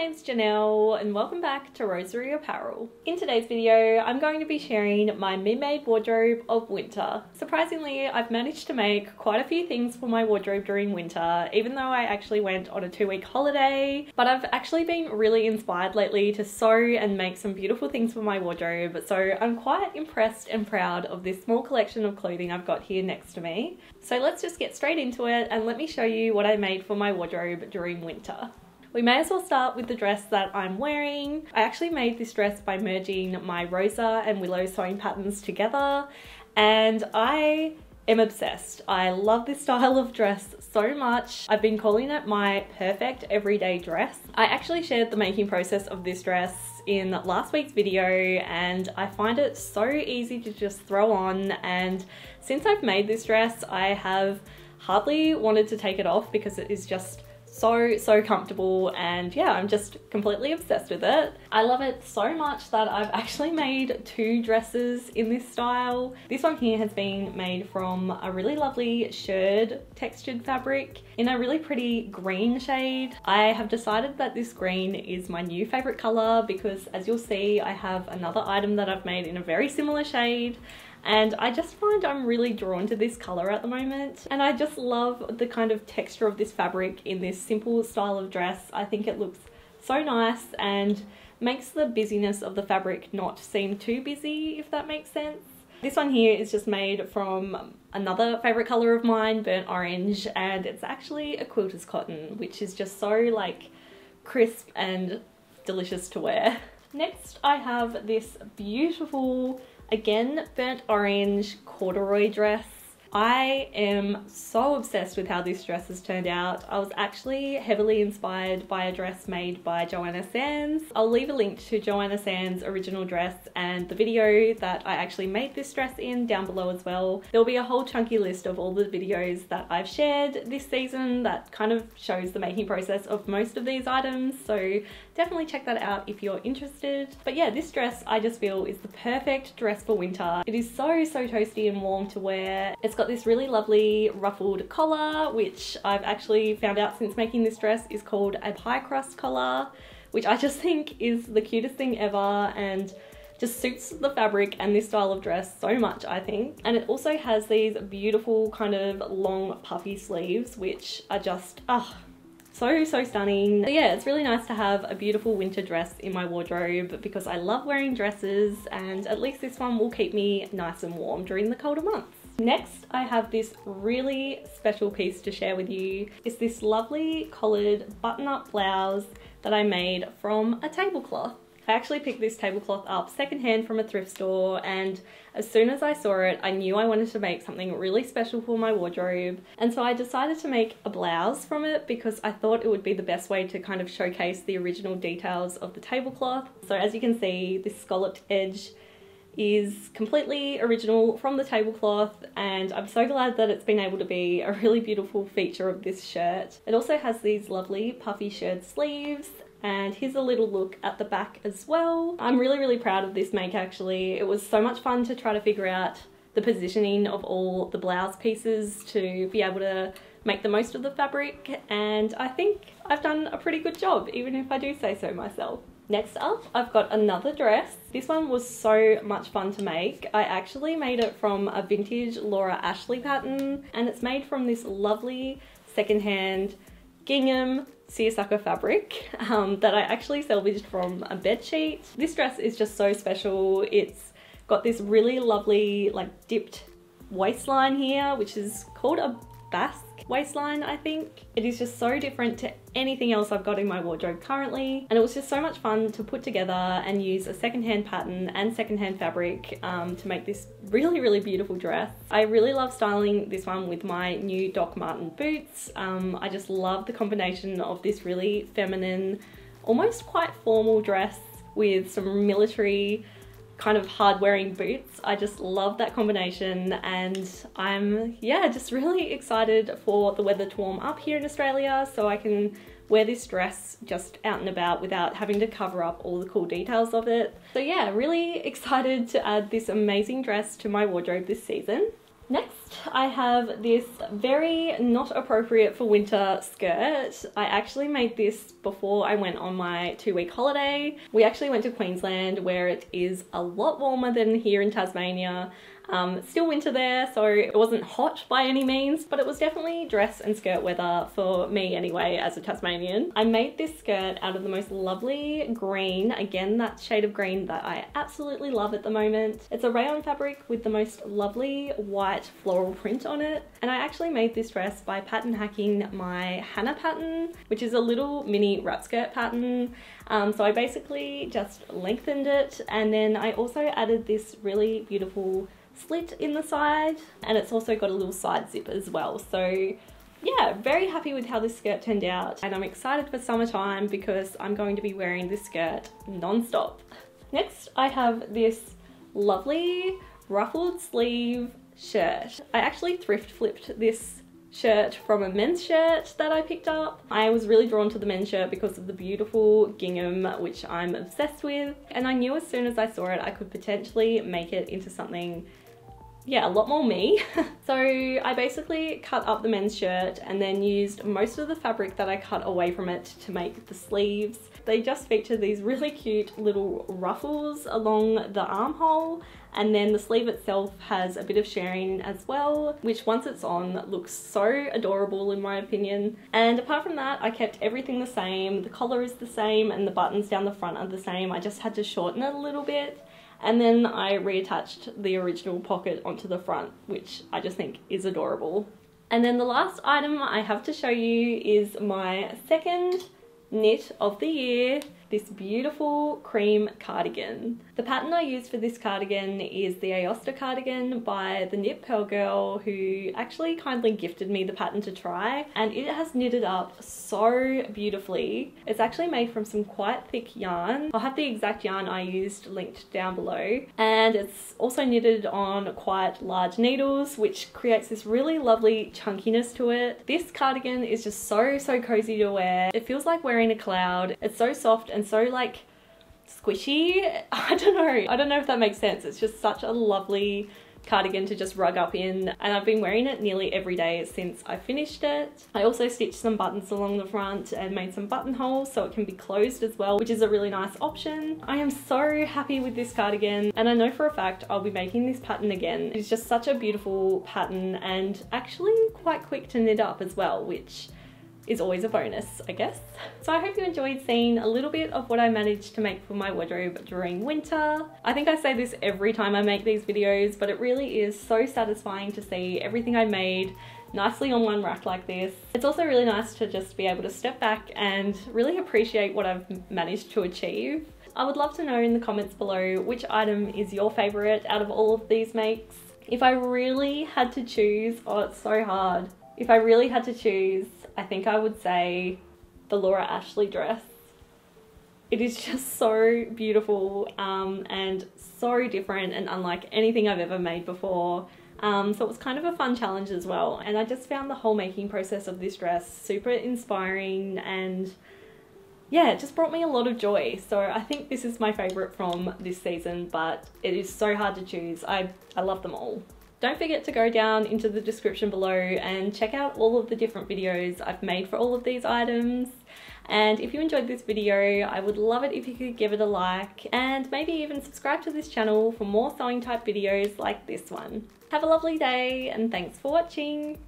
name's Janelle and welcome back to Rosery Apparel. In today's video, I'm going to be sharing my mid-made wardrobe of winter. Surprisingly, I've managed to make quite a few things for my wardrobe during winter, even though I actually went on a 2-week holiday. But I've actually been really inspired lately to sew and make some beautiful things for my wardrobe, so I'm quite impressed and proud of this small collection of clothing I've got here next to me. So let's just get straight into it and let me show you what I made for my wardrobe during winter. We may as well start with the dress that I'm wearing. I actually made this dress by merging my Rosa and Willow sewing patterns together, and I am obsessed. I love this style of dress so much. I've been calling it my perfect everyday dress. I actually shared the making process of this dress in last week's video, and I find it so easy to just throw on, and since I've made this dress I have hardly wanted to take it off because it is just so comfortable, and yeah, I'm just completely obsessed with it. I love it so much that I've actually made 2 dresses in this style. This one here has been made from a really lovely shirred textured fabric in a really pretty green shade. I have decided that this green is my new favorite color because, as you'll see, I have another item that I've made in a very similar shade, and I just find I'm really drawn to this color at the moment, and I just love the kind of texture of this fabric in this simple style of dress. I think it looks so nice and makes the busyness of the fabric not seem too busy, if that makes sense. This one here is just made from another favorite color of mine, burnt orange, and it's actually a quilter's cotton, which is just so like crisp and delicious to wear. Next I have this beautiful, again, burnt orange corduroy dress. I am so obsessed with how this dress has turned out. I was actually heavily inspired by a dress made by Joanna Sands. I'll leave a link to Joanna Sands' original dress and the video that I actually made this dress in down below as well. There'll be a whole chunky list of all the videos that I've shared this season that kind of shows the making process of most of these items, so definitely check that out if you're interested. But yeah, this dress I just feel is the perfect dress for winter. It is so toasty and warm to wear. It's got this really lovely ruffled collar, which I've actually found out since making this dress is called a pie crust collar, which I just think is the cutest thing ever and just suits the fabric and this style of dress so much, I think. And it also has these beautiful kind of long puffy sleeves, which are just so stunning. So yeah, it's really nice to have a beautiful winter dress in my wardrobe because I love wearing dresses, and at least this one will keep me nice and warm during the colder months. Next, I have this really special piece to share with you. It's this lovely collared button-up blouse that I made from a tablecloth. I actually picked this tablecloth up secondhand from a thrift store, and as soon as I saw it, I knew I wanted to make something really special for my wardrobe, and so I decided to make a blouse from it because I thought it would be the best way to kind of showcase the original details of the tablecloth. So as you can see, this scalloped edge is completely original from the tablecloth, and I'm so glad that it's been able to be a really beautiful feature of this shirt. It also has these lovely puffy shirred sleeves, and here's a little look at the back as well. I'm really proud of this make actually. It was so much fun to try to figure out the positioning of all the blouse pieces to be able to make the most of the fabric, and I think I've done a pretty good job, even if I do say so myself. Next up, I've got another dress. This one was so much fun to make. I actually made it from a vintage Laura Ashley pattern, and it's made from this lovely secondhand gingham seersucker fabric that I actually salvaged from a bed sheet. This dress is just so special. It's got this really lovely like dipped waistline here, which is called a basque waistline, I think. It is just so different to anything else I've got in my wardrobe currently, and it was just so much fun to put together and use a secondhand pattern and secondhand fabric to make this really beautiful dress. I really love styling this one with my new Doc Marten boots. I just love the combination of this really feminine, almost quite formal dress with some military kind of hard wearing boots. I just love that combination, and I'm just really excited for the weather to warm up here in Australia so I can wear this dress just out and about without having to cover up all the cool details of it. So yeah, really excited to add this amazing dress to my wardrobe this season. Next, I have this very not appropriate for winter skirt. I actually made this before I went on my 2-week holiday. We actually went to Queensland where it is a lot warmer than here in Tasmania. It's still winter there, so it wasn't hot by any means, but it was definitely dress and skirt weather for me anyway as a Tasmanian. I made this skirt out of the most lovely green, again that shade of green that I absolutely love at the moment. It's a rayon fabric with the most lovely white floral print on it, and I actually made this dress by pattern hacking my Hannah pattern, which is a little mini wrap skirt pattern. So I basically just lengthened it, and then I also added this really beautiful slit in the side, and it's also got a little side zip as well. So yeah, very happy with how this skirt turned out, and I'm excited for summertime because I'm going to be wearing this skirt non-stop. Next, I have this lovely ruffled sleeve shirt. I actually thrift flipped this shirt from a men's shirt that I picked up. I was really drawn to the men's shirt because of the beautiful gingham, which I'm obsessed with, and I knew as soon as I saw it I could potentially make it into something, yeah, a lot more me. So I basically cut up the men's shirt and then used most of the fabric that I cut away from it to make the sleeves. They just feature these really cute little ruffles along the armhole, and then the sleeve itself has a bit of shirring as well, which once it's on looks so adorable in my opinion. And apart from that, I kept everything the same. The collar is the same and the buttons down the front are the same. I just had to shorten it a little bit. And then I reattached the original pocket onto the front, which I just think is adorable. And then the last item I have to show you is my second knit of the year, this beautiful cream cardigan. The pattern I used for this cardigan is the Aosta cardigan by the Knit Pearl Girl, who actually kindly gifted me the pattern to try, and it has knitted up so beautifully. It's actually made from some quite thick yarn. I'll have the exact yarn I used linked down below, and it's also knitted on quite large needles, which creates this really lovely chunkiness to it. This cardigan is just so cozy to wear. It feels like wearing a cloud. It's so soft and so like squishy. I don't know if that makes sense. It's just such a lovely cardigan to just rug up in, and I've been wearing it nearly every day since I finished it. I also stitched some buttons along the front and made some buttonholes so it can be closed as well, which is a really nice option. I am so happy with this cardigan, and I know for a fact I'll be making this pattern again. It's just such a beautiful pattern and actually quite quick to knit up as well, which is always a bonus, I guess. So I hope you enjoyed seeing a little bit of what I managed to make for my wardrobe during winter. I think I say this every time I make these videos, but it really is so satisfying to see everything I made nicely on one rack like this. It's also really nice to just be able to step back and really appreciate what I've managed to achieve. I would love to know in the comments below which item is your favorite out of all of these makes. If I really had to choose, oh, it's so hard. If I really had to choose, I think I would say the Laura Ashley dress. It is just so beautiful and so different and unlike anything I've ever made before. So it was kind of a fun challenge as well, and I just found the whole making process of this dress super inspiring, and yeah, it just brought me a lot of joy. So I think this is my favourite from this season, but it is so hard to choose. I love them all. Don't forget to go down into the description below and check out all of the different videos I've made for all of these items. And if you enjoyed this video, I would love it if you could give it a like and maybe even subscribe to this channel for more sewing type videos like this one. Have a lovely day and thanks for watching.